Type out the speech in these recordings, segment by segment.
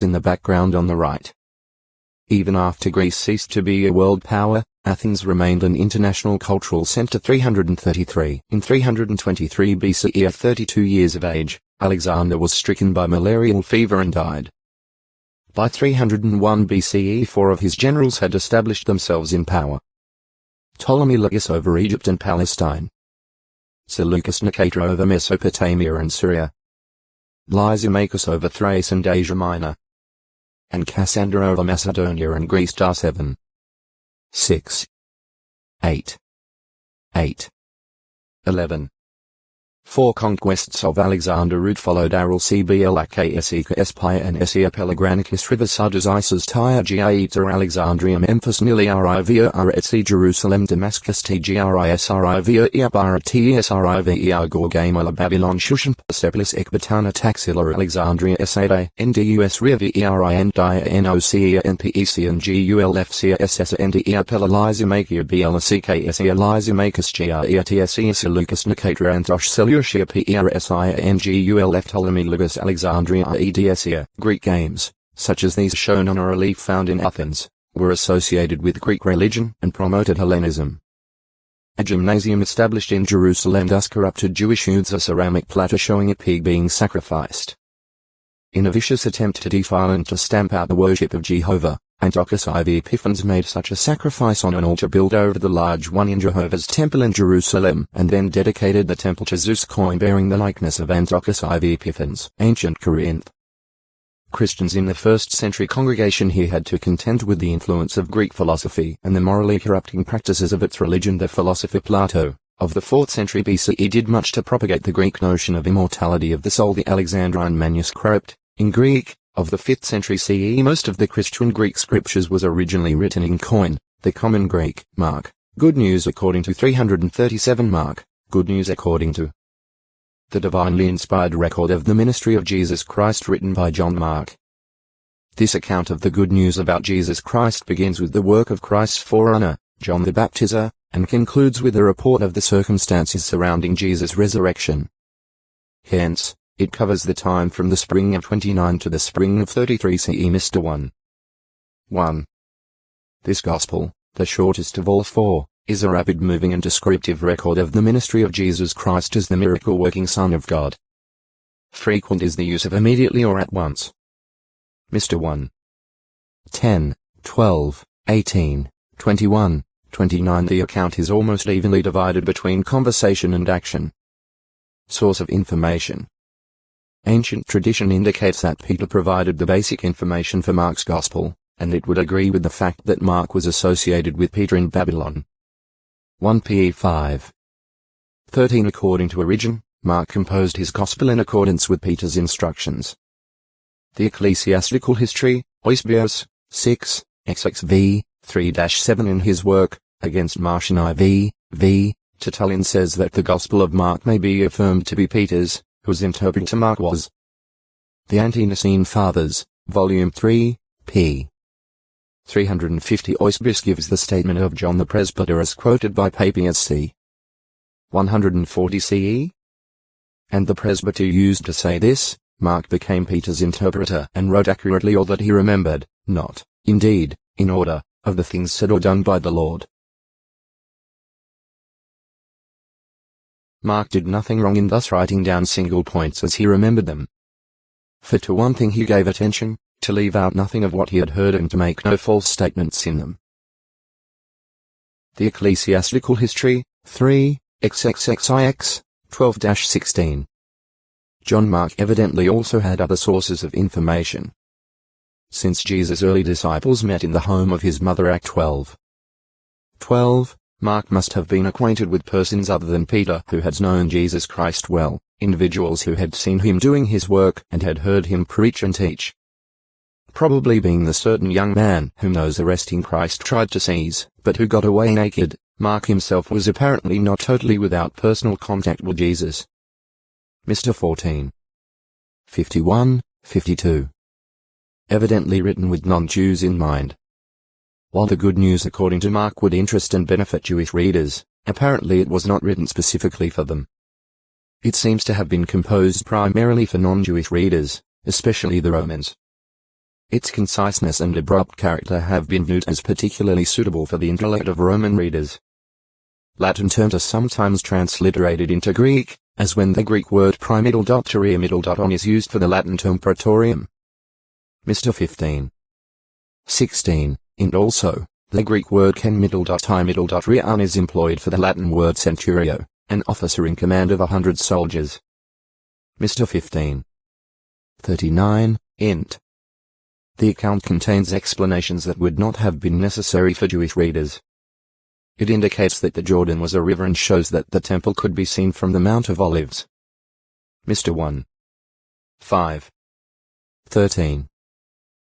in the background on the right. Even after Greece ceased to be a world power, Athens remained an international cultural center. 333. In 323 BCE, at 32 years of age, Alexander was stricken by malarial fever and died. By 301 BCE, 4 of his generals had established themselves in power. Ptolemy Lagus over Egypt and Palestine. Seleucus Nicator over Mesopotamia and Syria. Lysimachus over Thrace and Asia Minor. And Cassander over Macedonia and Greece. 7. 6. 8. 8. 11. 4 conquests of Alexander Root followed Aral Cblakasika Espia and Essia Pelagranicus River Sudas Isis Tyre Gaeta Alexandria Memphis Nili Aretsi Jerusalem Damascus Tgrisrivia Iabara Tsriver Gorgamala Babylon Shushan Persepolis Ecbatana Taxila Alexandria Esade Ndus Rivi Erin Dia Nocia Npec and Gulfcia Ssa Ndia Pelalizimakia Blcksia Lysimachus Gaetsia Seleucus Nicator Antosh Seleucia Persingulf Ptolemy Lagus Alexandria Edessia. Greek games, such as these shown on a relief found in Athens, were associated with Greek religion and promoted Hellenism. A gymnasium established in Jerusalem thus corrupted Jewish youths, a ceramic platter showing a pig being sacrificed. In a vicious attempt to defile and to stamp out the worship of Jehovah, Antiochus IV Epiphanes made such a sacrifice on an altar built over the large one in Jehovah's temple in Jerusalem, and then dedicated the temple to Zeus, coin bearing the likeness of Antiochus IV Epiphanes. Ancient Corinth. Christians in the 1st century congregation here had to contend with the influence of Greek philosophy and the morally corrupting practices of its religion. The philosopher Plato, of the 4th century BCE, did much to propagate the Greek notion of immortality of the soul. The Alexandrine manuscript, in Greek, of the 5th century CE. Most of the Christian Greek scriptures was originally written in Koine, the common Greek. Mark, Good News according to 337. Mark, Good News according to the divinely inspired record of the ministry of Jesus Christ written by John Mark. This account of the good news about Jesus Christ begins with the work of Christ's forerunner, John the Baptizer, and concludes with a report of the circumstances surrounding Jesus' resurrection. Hence, it covers the time from the spring of 29 to the spring of 33 CE. Mr. 1. 1. This Gospel, the shortest of all 4, is a rapid, moving and descriptive record of the ministry of Jesus Christ as the miracle-working Son of God. Frequent is the use of immediately or at once. Mr. 1. 10, 12, 18, 21, 29. The account is almost evenly divided between conversation and action. Source of information. Ancient tradition indicates that Peter provided the basic information for Mark's Gospel, and it would agree with the fact that Mark was associated with Peter in Babylon. 1 Pe 5. 13. According to Origen, Mark composed his Gospel in accordance with Peter's instructions. The Ecclesiastical History, Eusebius, 6, XXV, 3-7. In his work, Against Marcion IV, v. Tertullian says that the Gospel of Mark may be affirmed to be Peter's, whose interpreter Mark was. The Ante-Nicene Fathers, Volume 3, p. 350. Eusebius gives the statement of John the Presbyter as quoted by Papias c. 140 CE. And the presbyter used to say this, Mark became Peter's interpreter and wrote accurately all that he remembered, not, indeed, in order, of the things said or done by the Lord. Mark did nothing wrong in thus writing down single points as he remembered them. For to one thing he gave attention, to leave out nothing of what he had heard and to make no false statements in them. The Ecclesiastical History, 3, XXXIX, 12-16. John Mark evidently also had other sources of information. Since Jesus' early disciples met in the home of his mother, Act 12. 12. Mark must have been acquainted with persons other than Peter who had known Jesus Christ well, individuals who had seen him doing his work and had heard him preach and teach. Probably being the certain young man whom those arresting Christ tried to seize, but who got away naked, Mark himself was apparently not totally without personal contact with Jesus. Mr. 14. 51, 52. Evidently written with non-Jews in mind. While the Good News according to Mark would interest and benefit Jewish readers, apparently it was not written specifically for them. It seems to have been composed primarily for non-Jewish readers, especially the Romans. Its conciseness and abrupt character have been viewed as particularly suitable for the intellect of Roman readers. Latin terms are sometimes transliterated into Greek, as when the Greek word (prime)(on) is used for the Latin term praetorium. Mr. 15. 16. And also, the Greek word ken(I)(rian) is employed for the Latin word centurio, an officer in command of 100 soldiers. Mr. 15. 39. Int. The account contains explanations that would not have been necessary for Jewish readers. It indicates that the Jordan was a river and shows that the temple could be seen from the Mount of Olives. Mr. 1. 5. 13.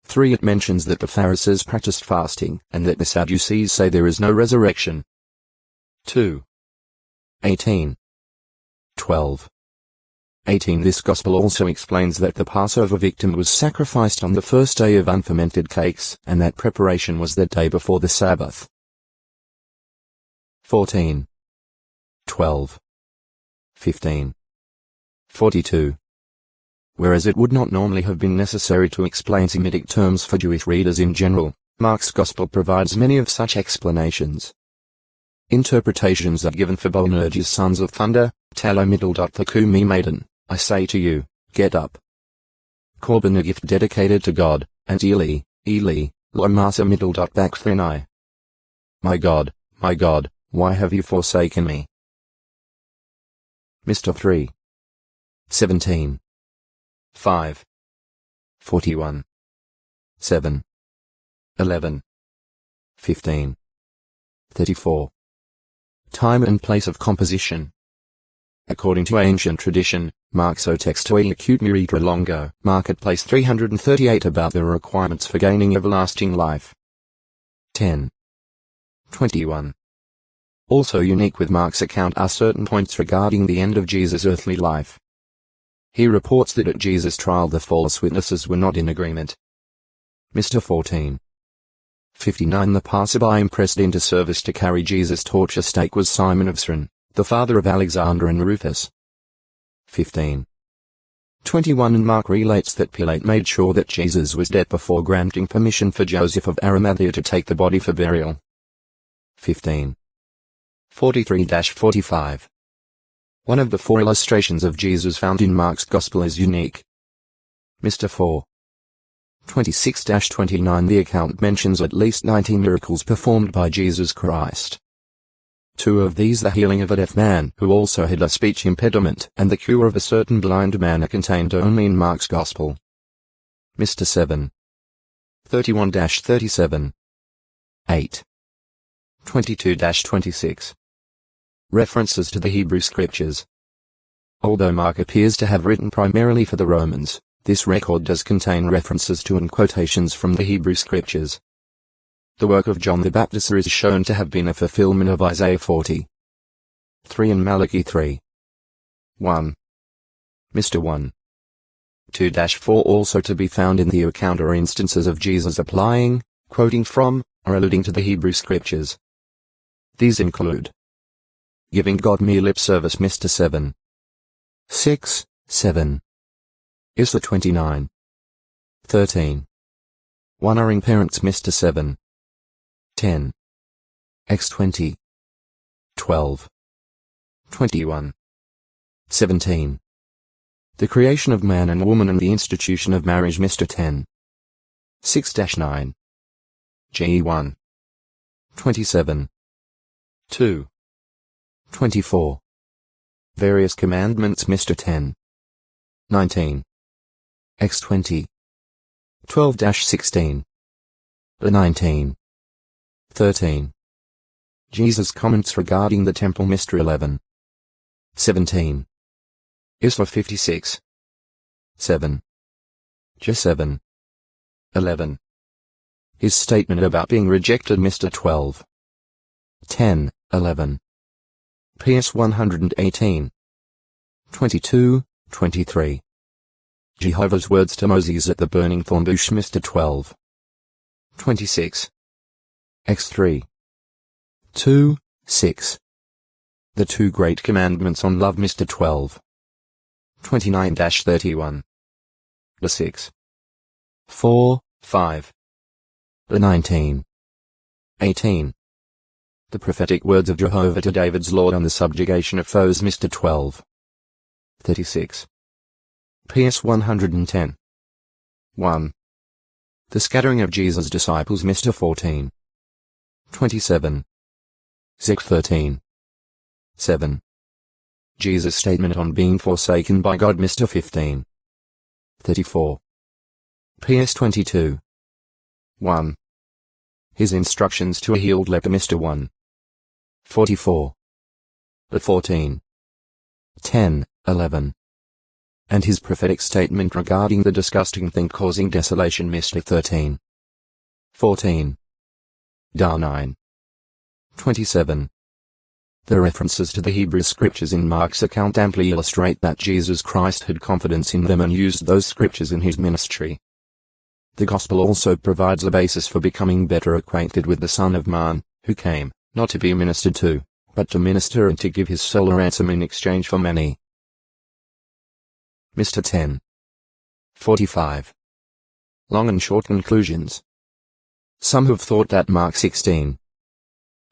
3. It mentions that the Pharisees practiced fasting, and that the Sadducees say there is no resurrection. 2. 18. 12. 18. This Gospel also explains that the Passover victim was sacrificed on the first day of unfermented cakes, and that preparation was the day before the Sabbath. 14. 12. 15. 42. Whereas it would not normally have been necessary to explain Semitic terms for Jewish readers in general, Mark's Gospel provides many of such explanations. Interpretations are given for Boanerges sons of thunder, Talo(Thaku) maiden, I say to you, get up. Korban a gift dedicated to God, and Eli, Eli, lama sabachthani. My God, why have you forsaken me? Mr. 3. 17. 5. 41. 7. 11. 15. 34. Time and place of composition. According to ancient tradition, Marxo Textoi Acute Miritra Longo, Marketplace 338 about the requirements for gaining everlasting life. 10. 21. Also unique with Mark's account are certain points regarding the end of Jesus' earthly life. He reports that at Jesus' trial the false witnesses were not in agreement. Mr. 14. 59. The passerby impressed into service to carry Jesus' torture stake was Simon of Cyrene, the father of Alexander and Rufus. 15. 21. And Mark relates that Pilate made sure that Jesus was dead before granting permission for Joseph of Arimathea to take the body for burial. 15. 43-45. One of the 4 illustrations of Jesus found in Mark's Gospel is unique. Mr. 4. 26-29. The account mentions at least 19 miracles performed by Jesus Christ. 2 of these, the healing of a deaf man who also had a speech impediment and the cure of a certain blind man, are contained only in Mark's Gospel. Mr. 7. 31-37. 8. 22-26. References to the Hebrew Scriptures. Although Mark appears to have written primarily for the Romans, this record does contain references to and quotations from the Hebrew Scriptures. The work of John the Baptist is shown to have been a fulfillment of Isaiah 40. 3 and Malachi 3. 1. Mr. 1. 2-4 also to be found in the account are instances of Jesus applying, quoting from, or alluding to the Hebrew Scriptures. These include giving God mere lip service, Mr. 7. 6, 7. Isla 29. 13. Honoring parents, Mr. 7. 10. X 20. 12. 21. 17. The creation of man and woman and the institution of marriage, Mr. 10. 6-9. G 1. 27. 2. 24. Various commandments, Mr. 10. 19. X 20. 12-16. 19. 13. Jesus' comments regarding the temple, Mr. 11. 17. Isla 56. 7. J 7. 11. His statement about being rejected, Mr. 12. 10, 11. PS 118. 22, 23. Jehovah's words to Moses at the burning thorn bush, Mr. 12. 26. X3. 2, 6. The 2 great commandments on love, Mr. 12. 29-31. The 6. 4, 5. The 19. 18. The prophetic words of Jehovah to David's Lord on the subjugation of foes, Mr. 12. 36. PS 110. 1. The scattering of Jesus' disciples, Mr. 14. 27. Zek 13. 7. Jesus' statement on being forsaken by God, Mr. 15. 34. PS 22. 1. His instructions to a healed leper, Mr. 1. 44. The 14. 10, 11. And his prophetic statement regarding the disgusting thing causing desolation, Mr. 13. 14. Dar 9. 27. The references to the Hebrew scriptures in Mark's account amply illustrate that Jesus Christ had confidence in them and used those scriptures in his ministry. The Gospel also provides a basis for becoming better acquainted with the Son of Man, who came, not to be ministered to, but to minister and to give his soul a ransom in exchange for many. Mr. 10. 45. Long and short conclusions. Some have thought that Mark 16.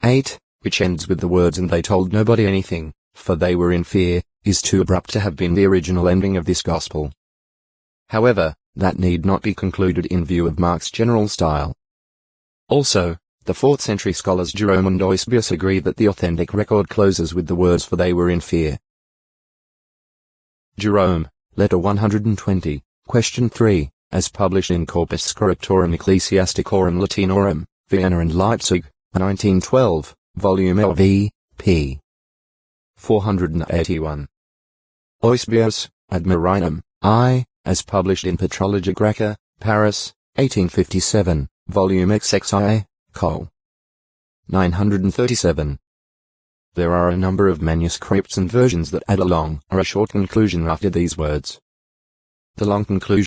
8, which ends with the words "and they told nobody anything, for they were in fear," is too abrupt to have been the original ending of this Gospel. However, that need not be concluded in view of Mark's general style. Also, the 4th century scholars Jerome and Eusebius agree that the authentic record closes with the words "for they were in fear." Jerome, Letter 120, Question 3, as published in Corpus Scriptorum Ecclesiasticorum Latinorum, Vienna and Leipzig, 1912, Volume LV, p. 481. Eusebius, Ad Marinum, I, as published in Patrologia Graeca, Paris, 1857, Volume XXI, Col. 937. There are a number of manuscripts and versions that add a long or a short conclusion after these words. The long conclusion